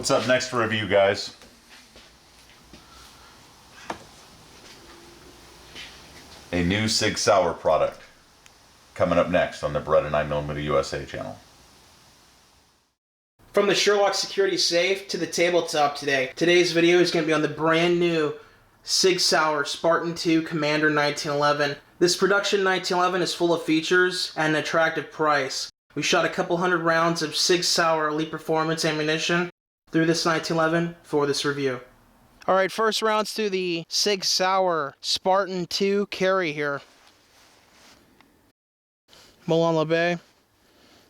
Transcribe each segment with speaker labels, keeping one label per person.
Speaker 1: What's up next for review, guys? A new SIG Sauer product coming up next on the Beretta 9mm USA channel.
Speaker 2: From the Sherlock Security Safe to the tabletop today. Today's video is going to be on the brand new SIG Sauer Spartan 2 Commander 1911. This production 1911 is full of features at an attractive price. We shot a couple hundred rounds of SIG Sauer Elite Performance ammunition through this 1911 for this review. Alright, first rounds to the SIG Sauer Spartan 2 carry here. Molon Labe.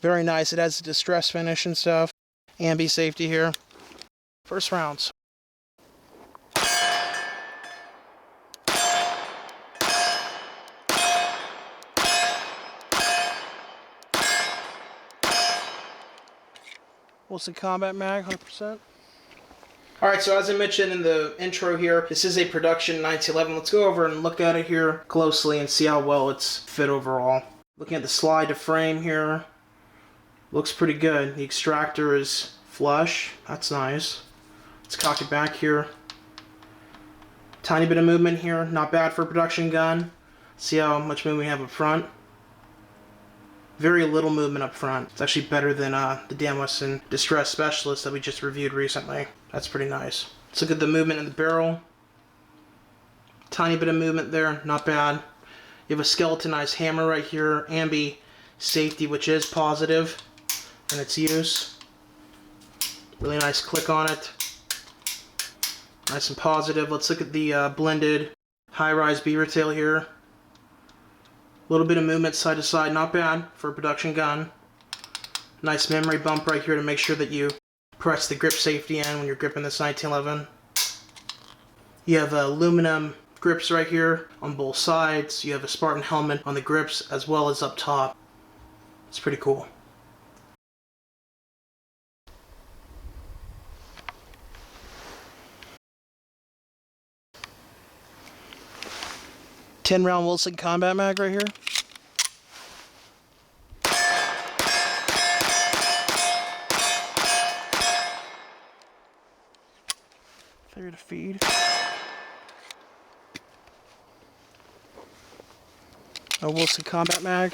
Speaker 2: Very nice. It has a distress finish and stuff. Ambi safety here. First rounds. Wilson Combat Mag, 100%. Alright, so as I mentioned in the intro here, this is a production 1911. Let's go over and look at it here closely and see how well it's fit overall. Looking at the slide to frame here, looks pretty good. The extractor is flush, that's nice. Let's cock it back here. Tiny bit of movement here, not bad for a production gun. See how much movement we have up front. Very little movement up front. It's actually better than the Dan Wesson Distress Specialist that we just reviewed recently. That's pretty nice. Let's look at the movement in the barrel. Tiny bit of movement there, not bad. You have a skeletonized hammer right here. Ambi safety, which is positive in its use. Really nice click on it. Nice and positive. Let's look at the blended high-rise beaver tail here. A little bit of movement side to side, not bad for a production gun. Nice memory bump right here to make sure that you press the grip safety in when you're gripping this 1911. You have aluminum grips right here on both sides. You have a Spartan helmet on the grips as well as up top. It's pretty cool. .10-round Wilson Combat Mag right here. Failure to feed. A Wilson Combat Mag.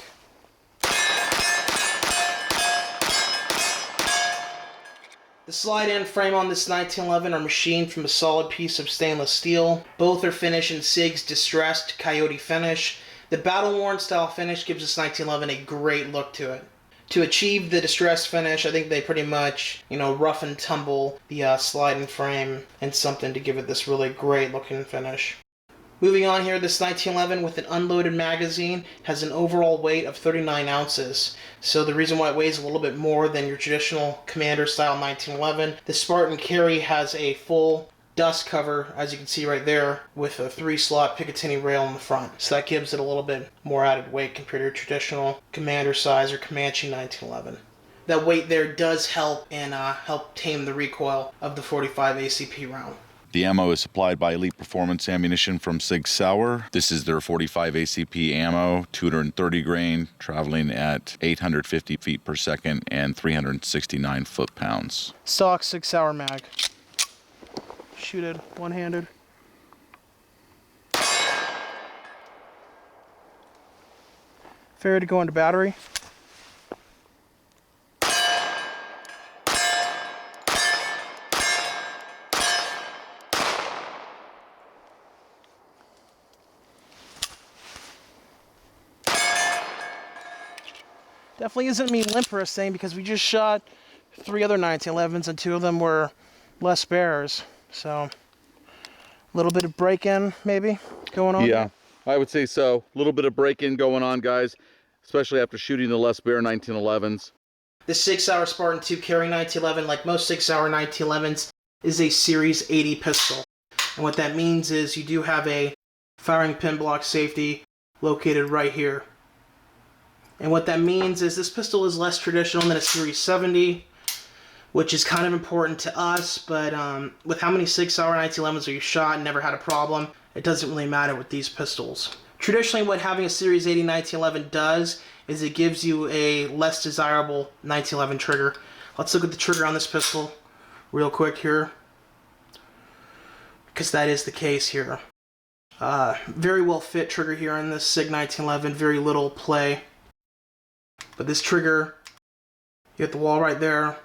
Speaker 2: The slide and frame on this 1911 are machined from a solid piece of stainless steel. Both are finished in SIG's distressed coyote finish. The battle-worn style finish gives this 1911 a great look to it. To achieve the distressed finish, I think they pretty much, rough and tumble the slide and frame and something to give it this really great looking finish. Moving on here, this 1911 with an unloaded magazine has an overall weight of 39 ounces. So the reason why it weighs a little bit more than your traditional Commander style 1911, the Spartan carry has a full dust cover, as you can see right there, with a 3-slot Picatinny rail in the front. So that gives it a little bit more added weight compared to your traditional Commander size or Comanche 1911. That weight there does help and help tame the recoil of the 45 ACP round.
Speaker 1: The ammo is supplied by Elite Performance Ammunition from SIG Sauer. This is their 45 ACP ammo, 230 grain, traveling at 850 feet per second and 369 foot-pounds.
Speaker 2: Stock SIG Sauer mag. Shoot it one-handed. Fair to go into battery. Definitely isn't me limp or a thing because we just shot 3 other 1911s and 2 of them were less bears. So a little bit of break-in maybe going on.
Speaker 3: Yeah, I would say so. A little bit of break-in going on, guys, especially after shooting the less bear 1911s.
Speaker 2: The SIG Sauer Spartan 2 carry 1911, like most SIG Sauer 1911s, is a Series 80 pistol. And what that means is you do have a firing pin block safety located right here. And what that means is this pistol is less traditional than a Series 70, which is kind of important to us, but with how many SIG Sauer 1911s we've shot and never had a problem, it doesn't really matter with these pistols. Traditionally, what having a Series 80 1911 does is it gives you a less desirable 1911 trigger. Let's look at the trigger on this pistol. real quick here, because that is the case here. Very well fit trigger here on this SIG 1911, very little play. But this trigger, you hit the wall right there,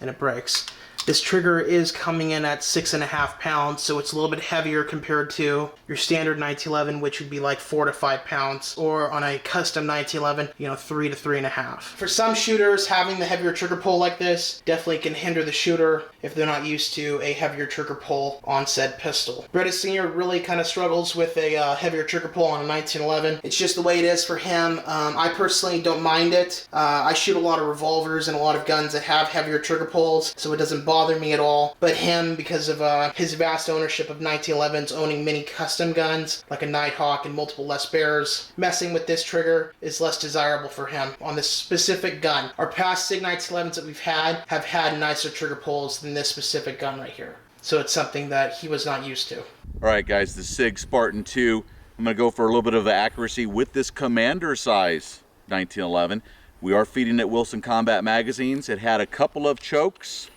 Speaker 2: and it breaks. This trigger is coming in at 6.5 pounds, so it's a little bit heavier compared to your standard 1911, which would be like 4 to 5 pounds, or on a custom 1911, you know, 3 to 3.5. For some shooters, having the heavier trigger pull like this definitely can hinder the shooter if they're not used to a heavier trigger pull on said pistol. Beretta Senior really kind of struggles with a heavier trigger pull on a 1911. It's just the way it is for him. I personally don't mind it. I shoot a lot of revolvers and a lot of guns that have heavier trigger pulls, so it doesn't bother me at all. But him, because of his vast ownership of 1911s, owning many custom guns like a Nighthawk and multiple Les Bears, messing with this trigger is less desirable for him on this specific gun. Our past SIG 1911s that we've had have had nicer trigger pulls than this specific gun right here. So it's something that he was not used to.
Speaker 3: All right, guys, the SIG Spartan 2. I'm going to go for a little bit of accuracy with this commander size 1911. We are feeding it Wilson Combat Magazines. It had a couple of chokes,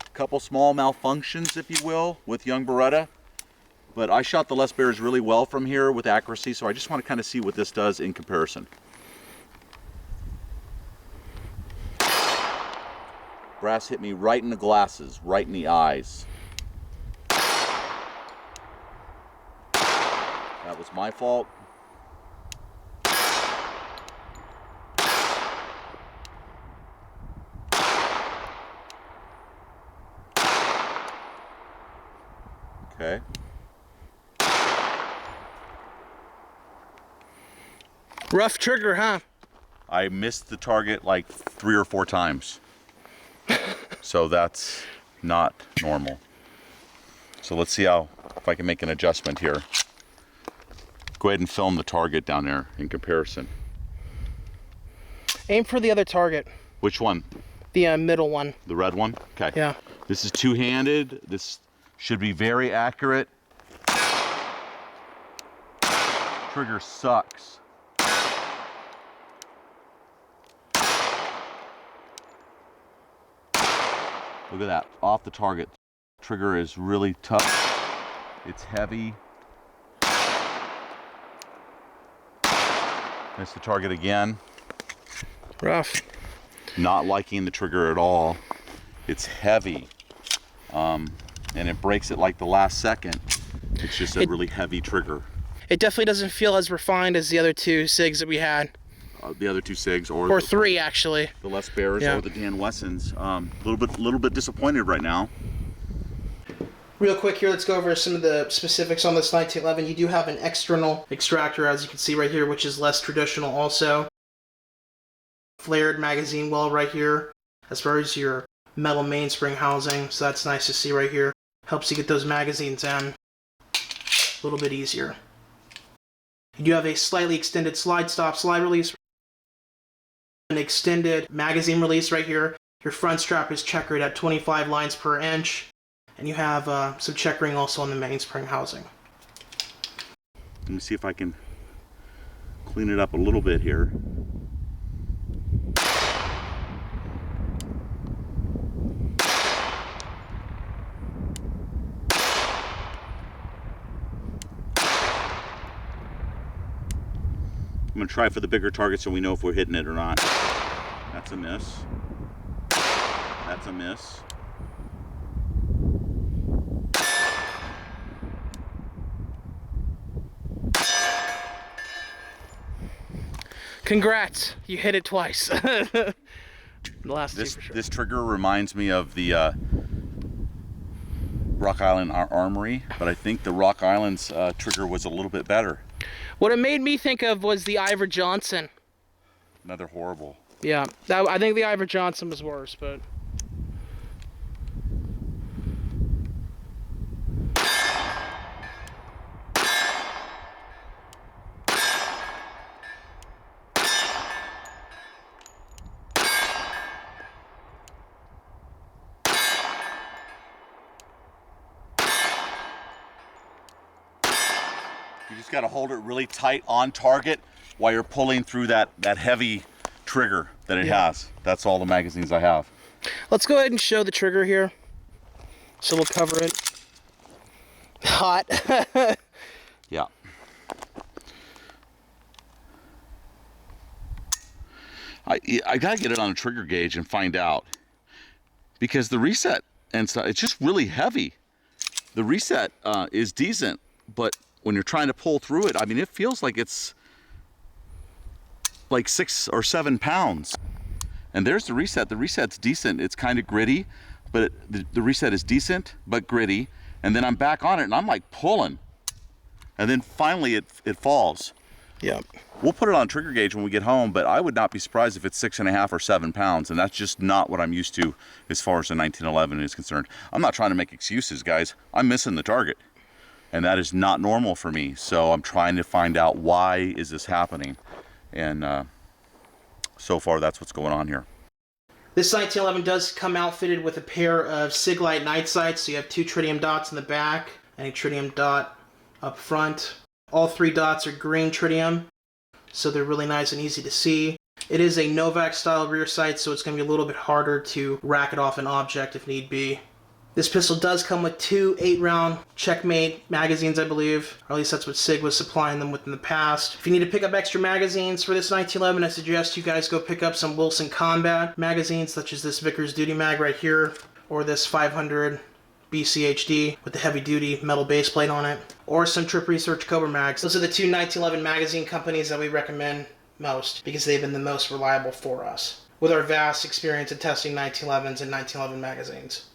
Speaker 3: a couple small malfunctions, if you will, with young Beretta. But I shot the Les Bears really well from here with accuracy, so I just want to kind of see what this does in comparison. Brass hit me right in the glasses, right in the eyes. That was my fault. Okay.
Speaker 2: Rough trigger, huh?
Speaker 3: I missed the target like 3 or 4 times. So that's not normal. So let's see if I can make an adjustment here. Go ahead and film the target down there in comparison.
Speaker 2: Aim for the other target.
Speaker 3: Which one?
Speaker 2: The middle one.
Speaker 3: The red one? Okay.
Speaker 2: Yeah.
Speaker 3: This is two-handed. This should be very accurate. Trigger sucks. Look at that, off the target. Trigger is really tough. It's heavy. Missed the target again.
Speaker 2: Rough.
Speaker 3: Not liking the trigger at all. It's heavy. And it breaks it like the last second. It's just a really heavy trigger.
Speaker 2: It definitely doesn't feel as refined as the other two SIGs that we had.
Speaker 3: The other two SIGs,
Speaker 2: or 3 actually.
Speaker 3: The Les Bears,
Speaker 2: yeah,
Speaker 3: or the Dan Wessons. Little bit disappointed right now.
Speaker 2: Real quick here, let's go over some of the specifics on this 1911. You do have an external extractor, as you can see right here, which is less traditional also. Flared magazine well right here, as far as your metal mainspring housing, so that's nice to see right here. Helps you get those magazines in a little bit easier. You do have a slightly extended slide stop, slide release, an extended magazine release right here. Your front strap is checkered at 25 lines per inch, and you have some checkering also on the mainspring housing.
Speaker 3: Let me see if I can clean it up a little bit here. I'm going to try for the bigger target so we know if we're hitting it or not. That's a miss. That's a miss.
Speaker 2: Congrats, you hit it twice. The last two for sure.
Speaker 3: This trigger reminds me of the Rock Island Armory, but I think the Rock Island's trigger was a little bit better.
Speaker 2: What it made me think of was the Ivor Johnson.
Speaker 3: Another horrible.
Speaker 2: Yeah, I think the Ivor Johnson was worse, but...
Speaker 3: You just got to hold it really tight on target while you're pulling through that heavy trigger that it has. That's all the magazines I have.
Speaker 2: Let's go ahead and show the trigger here. So we'll cover it. Hot.
Speaker 1: Yeah. I gotta get it on a trigger gauge and find out, because the reset and stuff, it's just really heavy. The reset is decent, but when you're trying to pull through it, I mean, it feels like it's like 6 or 7 pounds. And there's the reset. The reset's decent. It's kind of gritty, but the reset is decent but gritty. And then I'm back on it and I'm like pulling, and then finally it falls.
Speaker 2: Yeah.
Speaker 1: We'll put it on trigger gauge when we get home, but I would not be surprised if it's 6.5 or 7 pounds, and that's just not what I'm used to as far as the 1911 is concerned. I'm not trying to make excuses, guys. I'm missing the target, and that is not normal for me. So I'm trying to find out, why is this happening? And so far, that's what's going on here.
Speaker 2: This 1911 does come outfitted with a pair of SIG Light night sights, so you have 2 tritium dots in the back and a tritium dot up front. All 3 dots are green tritium, so they're really nice and easy to see. It is a Novak style rear sight, so it's going to be a little bit harder to rack it off an object if need be. This pistol does come with 2 8-round Checkmate magazines, I believe, or at least that's what SIG was supplying them with in the past. If you need to pick up extra magazines for this 1911, I suggest you guys go pick up some Wilson Combat magazines, such as this Vickers Duty Mag right here, or this 500 BCHD with the heavy-duty metal base plate on it, or some Tripp Research CobraMags. Those are the 2 1911 magazine companies that we recommend most, because they've been the most reliable for us, with our vast experience in testing 1911s and 1911 magazines.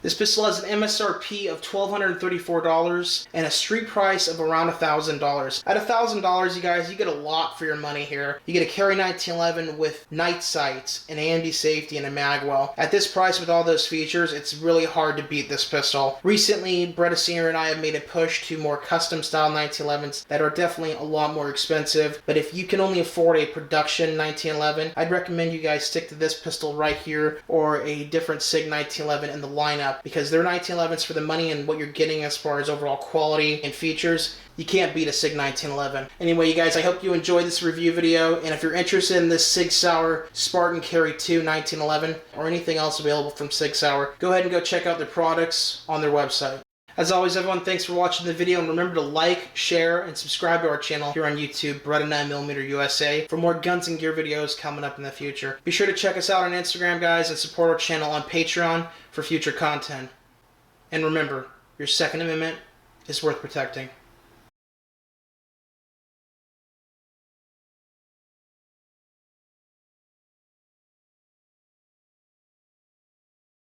Speaker 2: This pistol has an MSRP of $1,234 and a street price of around $1,000. At $1,000, you guys, you get a lot for your money here. You get a Carry 1911 with night sights, an AMD safety, and a magwell. At this price with all those features, it's really hard to beat this pistol. Recently, Beretta Senior and I have made a push to more custom style 1911s that are definitely a lot more expensive. But if you can only afford a production 1911, I'd recommend you guys stick to this pistol right here, or a different SIG 1911 in the lineup, because they're 1911s for the money, and what you're getting as far as overall quality and features, you can't beat a SIG 1911. Anyway, you guys, I hope you enjoyed this review video, and if you're interested in this SIG Sauer Spartan Carry 2 1911 or anything else available from SIG Sauer, go ahead and go check out their products on their website. As always, everyone, thanks for watching the video, and remember to like, share, and subscribe to our channel here on YouTube, Beretta 9mm USA, for more guns and gear videos coming up in the future. Be sure to check us out on Instagram, guys, and support our channel on Patreon for future content. And remember, your Second Amendment is worth protecting.